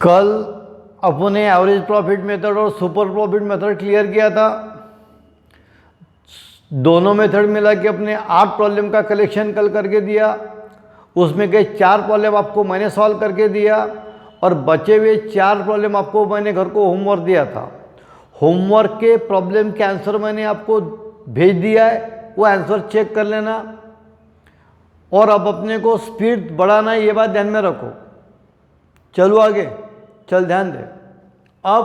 कल अपने average profit method और सुपर प्रॉफिट मेथड क्लियर किया था। दोनों मेथड मिला के अपने 8 प्रॉब्लम का कलेक्शन कल करके दिया। उसमें के 4 प्रॉब्लम आपको मैंने सॉल्व करके दिया और बचे हुए 4 प्रॉब्लम आपको मैंने घर को होमवर्क दिया था। होमवर्क के प्रॉब्लम के आंसर मैंने आपको भेज दिया है, वो आंसर चेक कर लेना। और अब अपने को स्पीड बढ़ाना है, ये बात ध्यान में रखो। चलो आगे, चल ध्यान दे। अब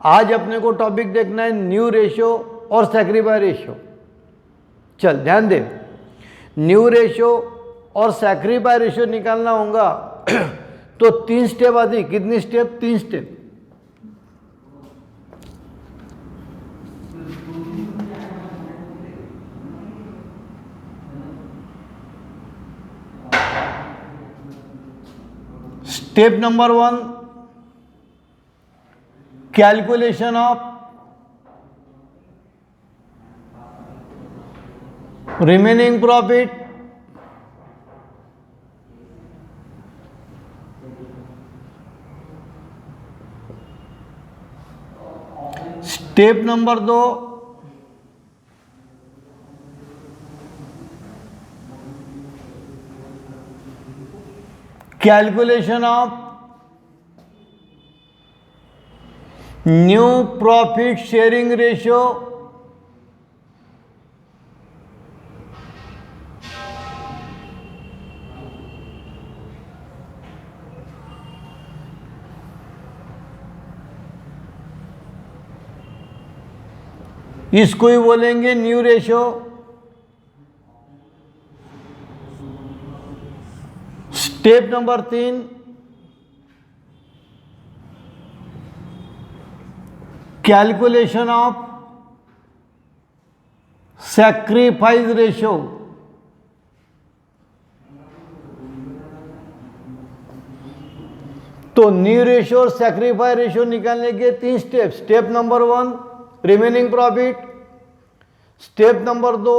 आज अपने को टॉपिक देखना है न्यू रेशियो और सैक्रिफाइस रेशियो। चल ध्यान दे, न्यू रेशियो और सैक्रिफाइस रेशियो निकालना होगा तो 3 स्टेप आती। कितनी step? 3 step. Step number 1, calculation of remaining profit step number 2, calculation of new profit sharing ratio इसको ही बोलेंगे new ratio. Step number 3, calculation of sacrifice ratio. तो न्यू रेशियो और सैक्रिफाइस रेशियो निकालने के 3 step. Step number 1, remaining profit. Step number 2,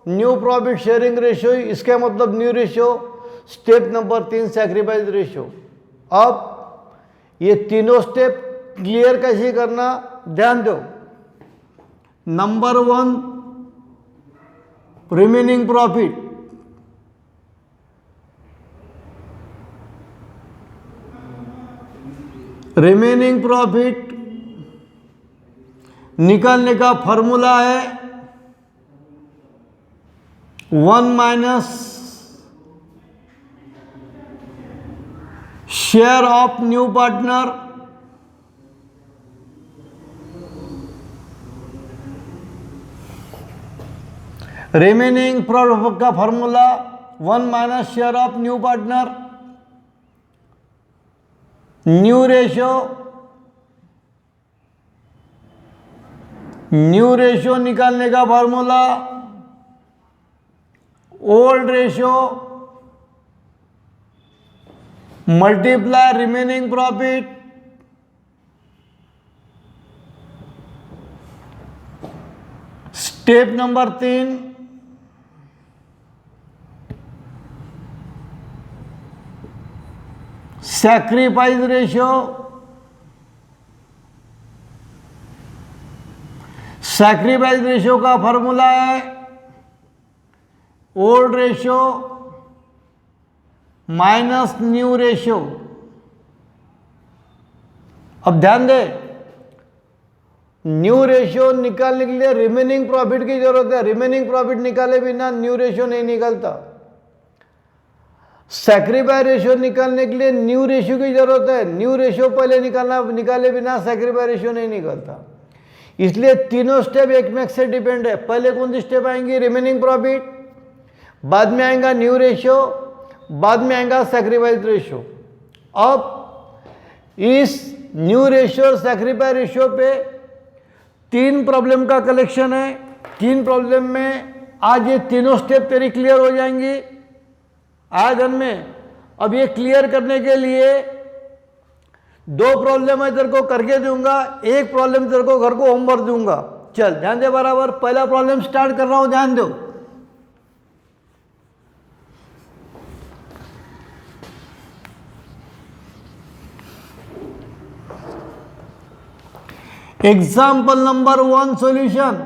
new profit sharing ratio, इसका मतलब new ratio. Step number 3, sacrifice ratio. अब ये तीनों स्टेप क्लियर कैसे करना, ध्यान दो। Number 1, remaining profit. Remaining profit निकालने का फॉर्मूला है 1 minus share of new partner remaining profit का formula 1 minus share of new partner. New ratio, new ratio निकालने का formula old ratio multiply remaining profit step number 3, sacrifice ratio. Sacrifice ratio का formula है old ratio minus new ratio. अब ध्यान दे, new ratio निकालने के लिए रिमेनिंग प्रॉफिट की जरूरत है। रिमेनिंग प्रॉफिट निकाले बिना न्यू रेशियो नहीं निकलता। सैक्रिफाइस रेशियो निकालने के लिए न्यू रेशियो की जरूरत है। न्यू रेशियो पहले निकाले बिना सैक्रिफाइस रेशियो नहीं निकलता। इसलिए तीनों स्टेप एक में से डिपेंड है। पहले कौन सी स्टेप आएंगी? रिमेनिंग प्रॉफिट, बाद में आएगा न्यू रेशियो, बाद में आएगा सैक्रिफाइस रेशियो। अब इस न्यू रेशियो और सैक्रिफाइस रेशियो पे 3 प्रॉब्लम का कलेक्शन है। 3 प्रॉब्लम में आज ये तीनों स्टेप तेरी क्लियर हो जाएंगी आया ध्यान में। अब ये क्लियर करने के लिए 2 प्रॉब्लम मैं तेरे को करके दूंगा, 1 प्रॉब्लम तेरे को घर को होमवर्क दूंगा। चल ध्यान दे बराबर। पहला प्रॉब्लम स्टार्ट कर रहा हूं, ध्यान दो। Example number 1 solution.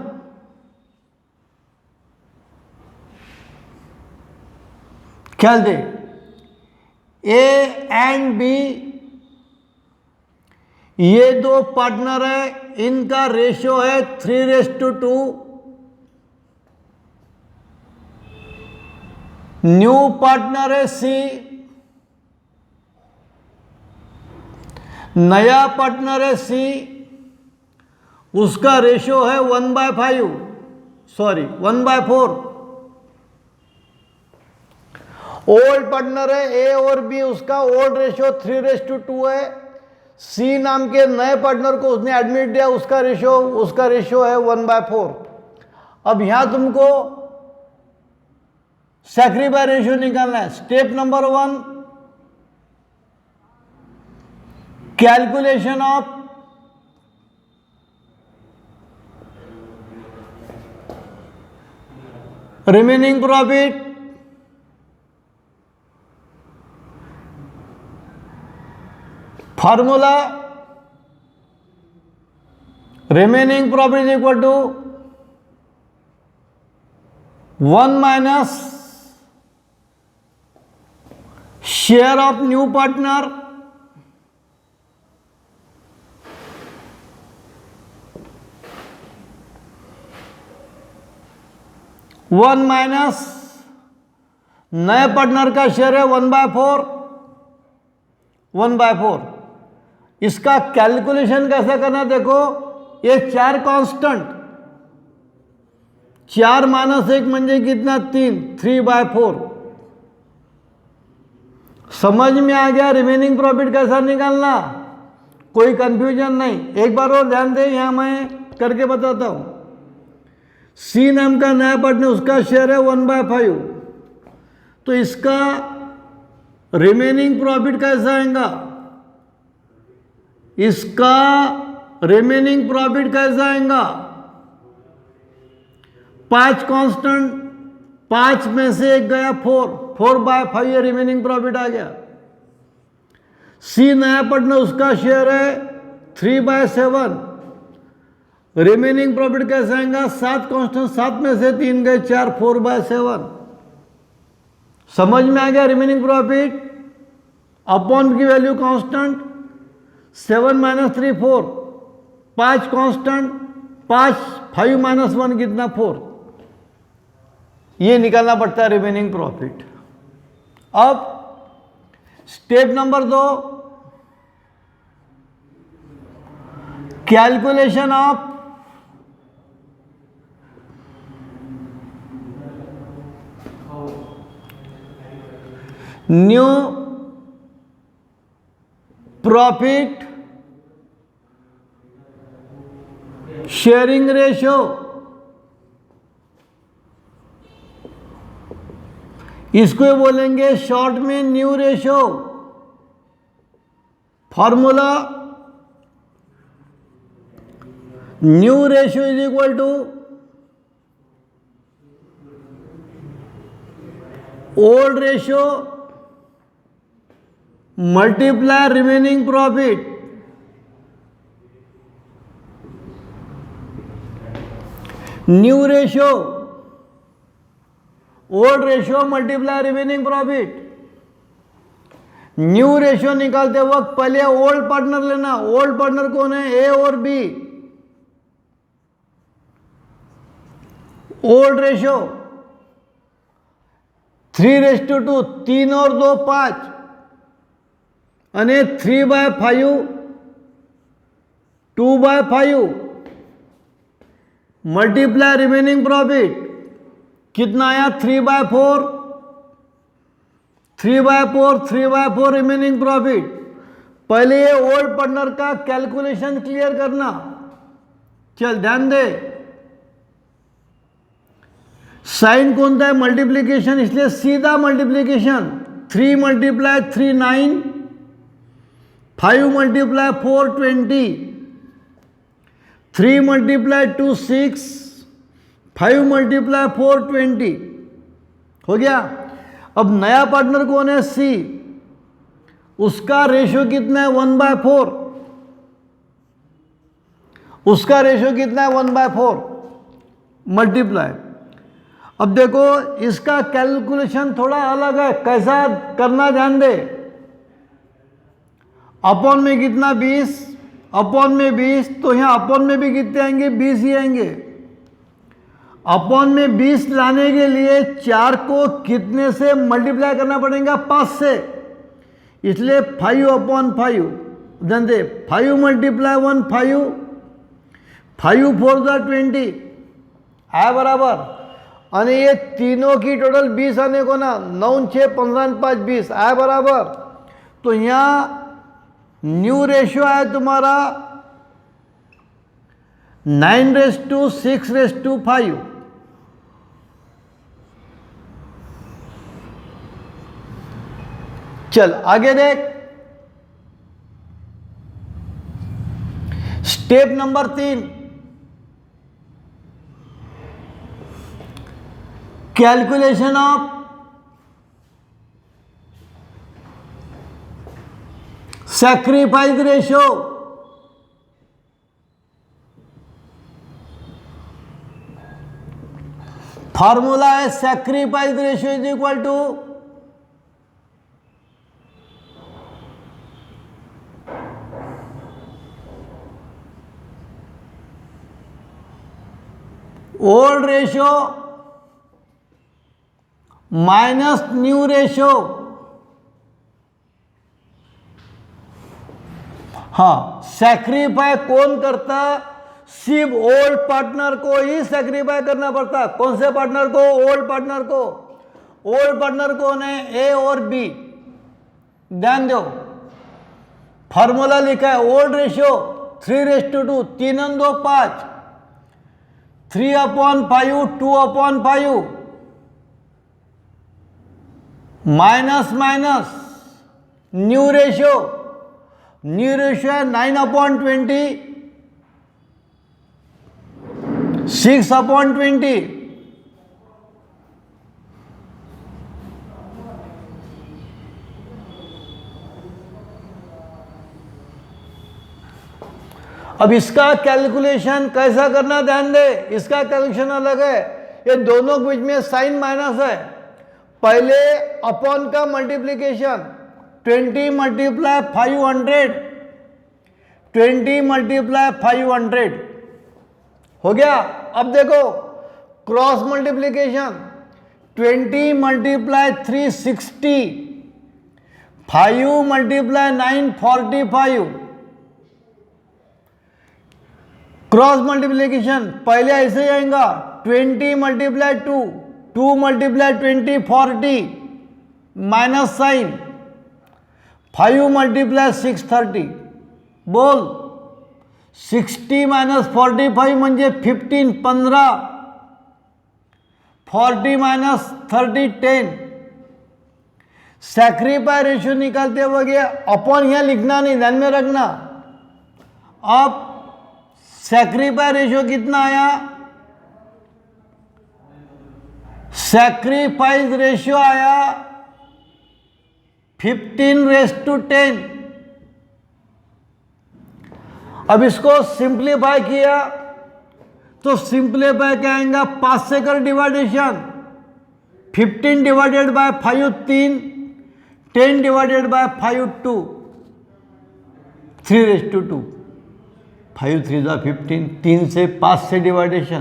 ख्याल दे, ए एंड बी ये दो पार्टनर है, इनका रेशियो है 3:2। न्यू पार्टनर है सी, नया पार्टनर है सी, उसका रेशियो है 1/5, सॉरी 1/4। ओल्ड पार्टनर है ए और बी, उसका ओल्ड रेशियो 3:2 है। सी नाम के नए पार्टनर को उसने एडमिट दिया, उसका रेशियो है 1/4। अब यहां तुमको सैक्रिफाई रेशियो निकालना है। Step number 1, calculation of remaining profit. Formula remaining profit is equal to 1 minus share of new partner one minus नए पार्टनर का शेयर है 1/4। 1/4 इसका कैलकुलेशन कैसे करना, देखो ये 4 कांस्टेंट, 4 - 1 म्हणजे कितना 3, 3/4। समझ में आ गया रिमेनिंग प्रॉफिट कैसा निकालना, कोई कंफ्यूजन नहीं। एक बार और ध्यान दें, यहां मैं करके बताता हूं। सी नाम का नया पार्टनर, उसका शेयर है 1/5, तो इसका रिमेनिंग प्रॉफिट कैसा आएगा, इसका रिमेनिंग प्रॉफिट कैसा आएगा, 5 कांस्टेंट, 5 में से एक गया 4/5 ये रिमेनिंग प्रॉफिट आ गया। सी नया पार्टनर, उसका शेयर है 3/7, रिमेनिंग प्रॉफिट कैसा आएगा, 7 कांस्टेंट, 7 में से 3 गए 4, 4/7। समझ में आ गया रिमेनिंग प्रॉफिट। अपॉन की वैल्यू कांस्टेंट, 7 - 3 4, 5 कांस्टेंट, 5 - 1 कितना 4, ये निकालना पड़ता है रिमेनिंग प्रॉफिट। अब step number 2, calculation of new profit sharing ratio. इसको बोलेंगे शॉर्ट में new ratio. Formula new ratio is equal to old ratio multiply remaining profit. New ratio old ratio multiply remaining profit. New ratio निकालते वक्त पहले old partner लेना। Old partner कौन है, ए और बी। ओल्ड रेशियो 3:2, 3 और 2 5, અને 3/5 2/5 मल्टीप्लाई रिमेनिंग प्रॉफिट कितना आया 3/4 3/4 रिमेनिंग प्रॉफिट। पहले ये ओल्ड पार्टनर का कैलकुलेशन क्लियर करना। चल ध्यान दे, साइन कौन सा है, मल्टीप्लीकेशन, इसलिए सीधा मल्टीप्लीकेशन। 3 × 3 9, 5 × 4 20, 3 × 2 6, 5 × 4 20 हो गया। अब नया पार्टनर कौन है, सी। उसका रेशियो कितना है 1/4, उसका रेशियो कितना है 1/4 मल्टीप्लाई। अब देखो इसका कैलकुलेशन थोड़ा अलग है, कैसा करना ध्यान दे। अपॉन में कितना 20, अपॉन में 20, तो यहाँ अपॉन में भी कितने आएंगे 20 ही आएंगे। अपॉन में 20 लाने के लिए 4 को कितने से मल्टीप्लाई करना पड़ेगा 5 से, इसलिए 5/5 ध्यान दे 5 मल्टीप्लाई 1 5, 5 4 × 20 आया बराबर। आणि ये तीनों की टोटल 20 आने को ना 9 6 15 5 20 आया बराबर। तो यहाँ न्यू रेशियो आया तुम्हारा 9:6:5। चल आगे देख, step number 3, calculation of sacrifice ratio. Formula है sacrifice ratio is equal to old ratio minus new ratio. हाँ, सैक्रिफाई कौन करता? सिर्फ ओल्ड पार्टनर को ही सैक्रिफाई करना पड़ता। कौन से पार्टनर को? ओल्ड पार्टनर को। ओल्ड पार्टनर कौन है? ए और बी। ध्यान दो, फॉर्मूला लिखा है old ratio 3:2, 3 × 5, 3/5 2/5 minus minus new ratio. New ratio है 9/20, 6/20। अब इसका कैलकुलेशन कैसा करना ध्यान दे, इसका कैलकुलेशन अलग है। ये दोनों के बीच में साइन माइनस है। पहले अपॉन का मल्टीप्लीकेशन 20 × 500, 20 × 500 हो गया। अब देखो क्रॉस मल्टीप्लीकेशन 20 × 360, 5 × 9 45। क्रॉस मल्टीप्लीकेशन पहले ऐसे ही आएगा 20 × 2, 2 × 20 40 माइनस साइन, 5 × 6 30। बोल 60 - 45 म्हणजे 15 15, 40 - 30 10। सैक्रिफाई रेशियो निकालते वक्त अपॉन यहाँ लिखना नहीं, ध्यान में रखना। अब सैक्रिफाई रेशियो कितना आया? सैक्रिफाइस रेशियो आया 15:10। अब इसको सिंप्लीफाई किया तो सिंप्लीफाई क्या आएगा? 5 से कर डिवाइडेशन, 15 / 5 3, 10 / 5 2, 3:2। 5 3 15, 3 से 5 से डिवाइडेशन,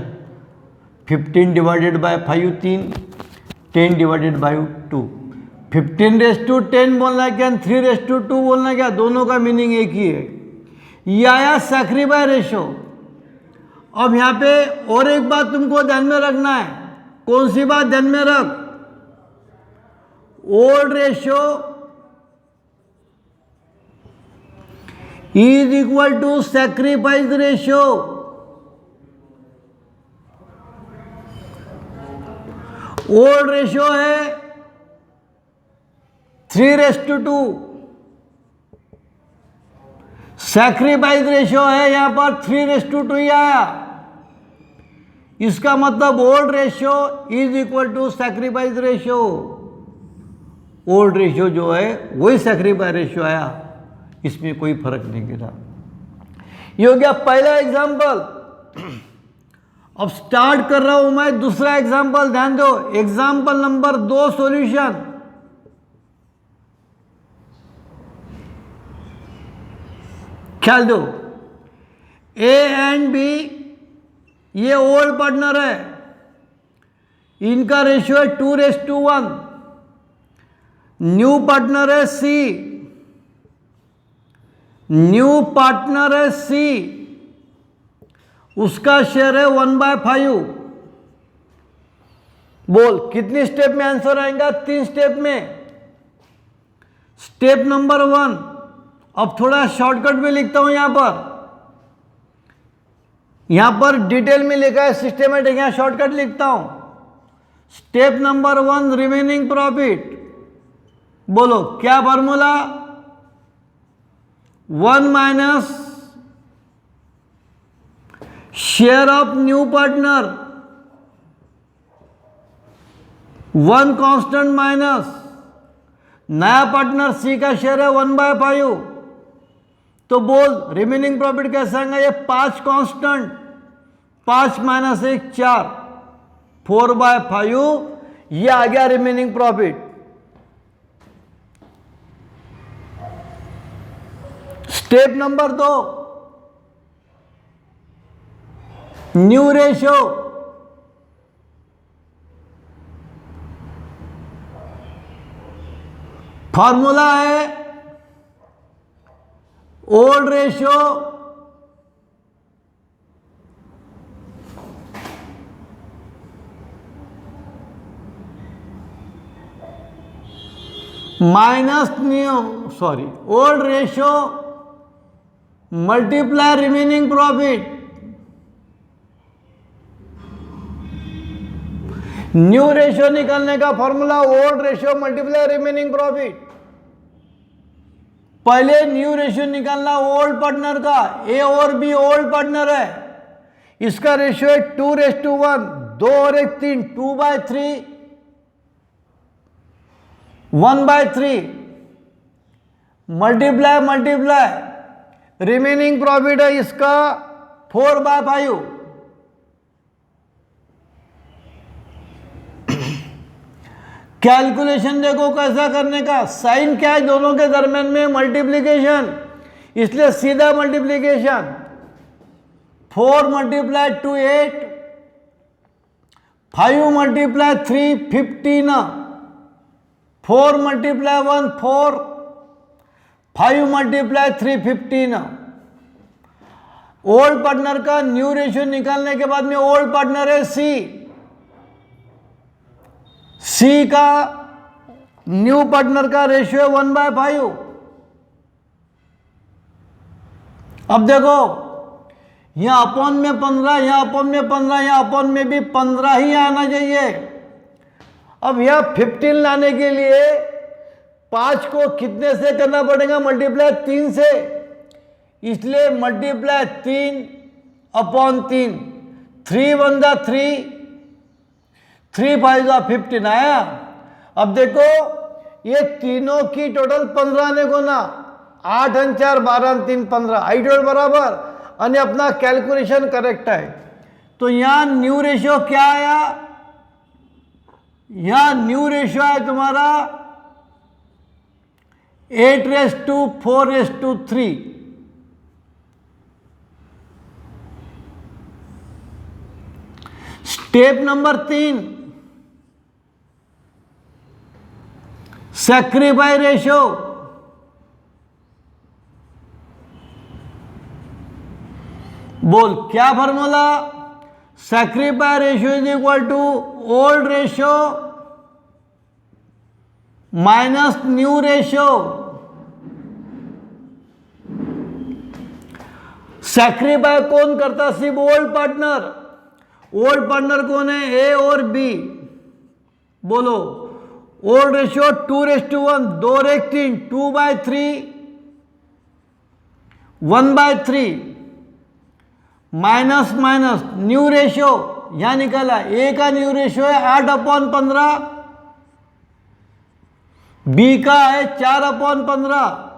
15 / 5 3, 10 / 2। 15:10 बोलना क्या, 3:2 बोलना क्या, दोनों का मीनिंग एक ही है। ये आया सैक्रिफाई रेशियो। अब यहाँ पे और एक बात तुमको ध्यान में रखना है। कौन सी बात ध्यान में रख? Old ratio is equal to sacrifice ratio. Old ratio है 3:2, सैक्रिफाइस रेशियो है यहां पर 3:2 ही आया। इसका मतलब old ratio is equal to sacrifice ratio. Old ratio जो है वही सैक्रिफाइस रेशियो आया, इसमें कोई फर्क नहीं गिरा। ये हो गया पहला एग्जाम्पल। अब स्टार्ट कर रहा हूं मैं दूसरा एग्जाम्पल। ध्यान दो, एग्जाम्पल नंबर 2 सॉल्यूशन। ख्याल दो, ए एंड बी ये ओल्ड पार्टनर है, इनका रेशियो है 2:1। न्यू पार्टनर है सी, न्यू पार्टनर है सी, उसका शेयर है 1/5। बोल कितनी स्टेप में आंसर आएगा? 3 स्टेप में। स्टेप नंबर 1, अब थोड़ा शॉर्टकट में लिखता हूं यहां पर डिटेल में लिखा है सिस्टमेटिक, यहां शॉर्टकट लिखता हूं। Step number 1 remaining profit. बोलो क्या formula? 1 minus share of new partner, 1 constant minus नया पार्टनर सी का शेयर है 1/5। तो बोल रिमेनिंग प्रॉफिट कैसे आएगा? ये 5 कांस्टेंट, 5 माइनस 1 4, 4/5 ये आ गया remaining profit. Step number 2 new ratio. Formula है old ratio minus old ratio multiply remaining profit. New ratio निकालने का formula old ratio multiply remaining profit. पहले न्यू रेशियो निकालना ओल्ड पार्टनर का, ए और बी ओल्ड पार्टनर है, इसका ratio है 2:1, 2 और 1 3, 2/3, 1/3 मल्टीप्लाई रिमेनिंग प्रॉफिट है इसका 4/5। कैलकुलेशन देखो कैसा करने का। साइन क्या है? दोनों के दरम्यान में मल्टीप्लीकेशन, इसलिए सीधा मल्टीप्लीकेशन। 4 × 2 8, 5 × 3 15, 4 × 1 4, 5 × 3 15। ओल्ड पार्टनर का न्यू रेशियो निकालने के बाद में ओल्ड पार्टनर है सी का न्यू पार्टनर का रेशियो है 1/5। अब देखो यहां अपॉन में 15, यहां अपॉन में 15, यहां अपॉन में भी 15 ही आना चाहिए। अब यहां 15 लाने के लिए 5 को कितने से करना पड़ेगा? मल्टीप्लाई 3 से, इसलिए मल्टीप्लाई 3/3, 3 1 3, 3 5 15 आया। अब देखो ये तीनों की टोटल 15 आने को ना, 8 और 4 12 और 3 15, आई टोटल बराबर, और अपना कैलकुलेशन करेक्ट है। तो यहां न्यू रेशियो क्या आया? यहां न्यू रेशियो है तुम्हारा 8:4:3। Step number 3 sacrifice ratio. बोल क्या formula? Sacrifice ratio is equal to old ratio minus new ratio. Sacrifice कौन करता? सिर्फ ओल्ड पार्टनर। ओल्ड पार्टनर कौन है? ए और बी। बोलो ओल्ड रेशियो 2:1, 2 और 1 3, 2/3, 1/3 माइनस माइनस न्यू रेशियो यहां निकाला। ए का न्यू रेशियो है 8/15, बी का है 4/15।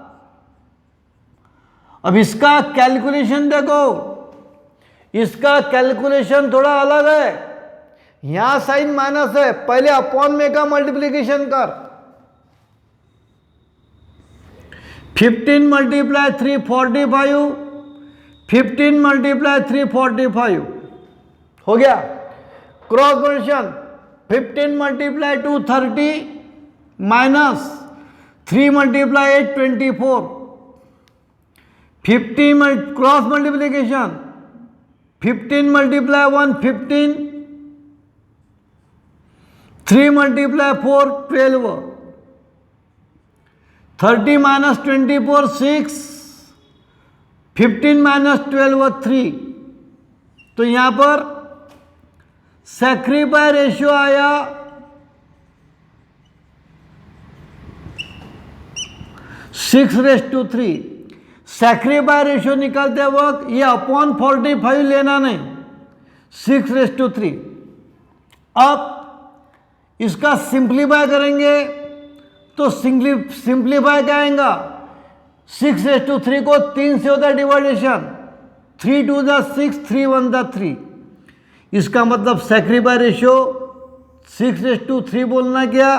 अब इसका कैलकुलेशन देखो, इसका कैलकुलेशन थोड़ा अलग है। यहां साइन माइनस है, पहले अपॉन में का मल्टीप्लीकेशन कर। 15 मल्टीप्लाई 3 45, 15 मल्टीप्लाई 3 45 हो गया। Cross multiplication 15 multiply 2 30 minus 3 multiply 8 24। 15 cross multiplication 15 multiply 1 15, 3 multiply 4 12, 30 minus 24 6, 15 minus 12 3। तो यहां पर सैक्रिफाई रेशियो आया 6:3। सैक्रिफाई रेशियो निकालते वक्त ये अपॉन 45 लेना नहीं, 6:3। अब इसका सिंप्लीफाई करेंगे तो सिंप्लीफाई क्या आएगा, 6:3 को 3 से होता है डिवाइडेशन, 3 2 6, 3 1 3। इसका मतलब सैक्रिफाई रेशियो 6:3 बोलना क्या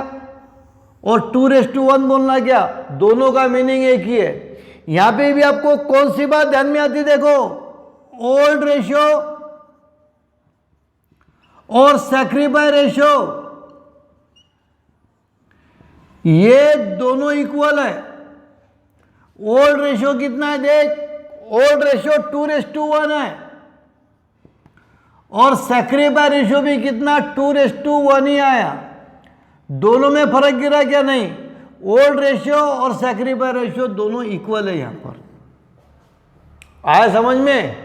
और 2:1 बोलना क्या, दोनों का मीनिंग एक ही है। यहां पे भी आपको कौन सी बात ध्यान में आती, देखो ओल्ड रेशियो और सैक्रिफाई रेशियो ये दोनों इक्वल है। ओल्ड रेशियो कितना है देख, ओल्ड रेशियो 2:1 है और सैक्रिफाई रेशियो भी कितना 2:1 ही आया। दोनों में फर्क गिरा क्या, नहीं, ओल्ड रेशियो और सैक्रिफाई रेशियो दोनों इक्वल है। यहां पर आया समझ में,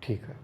ठीक है।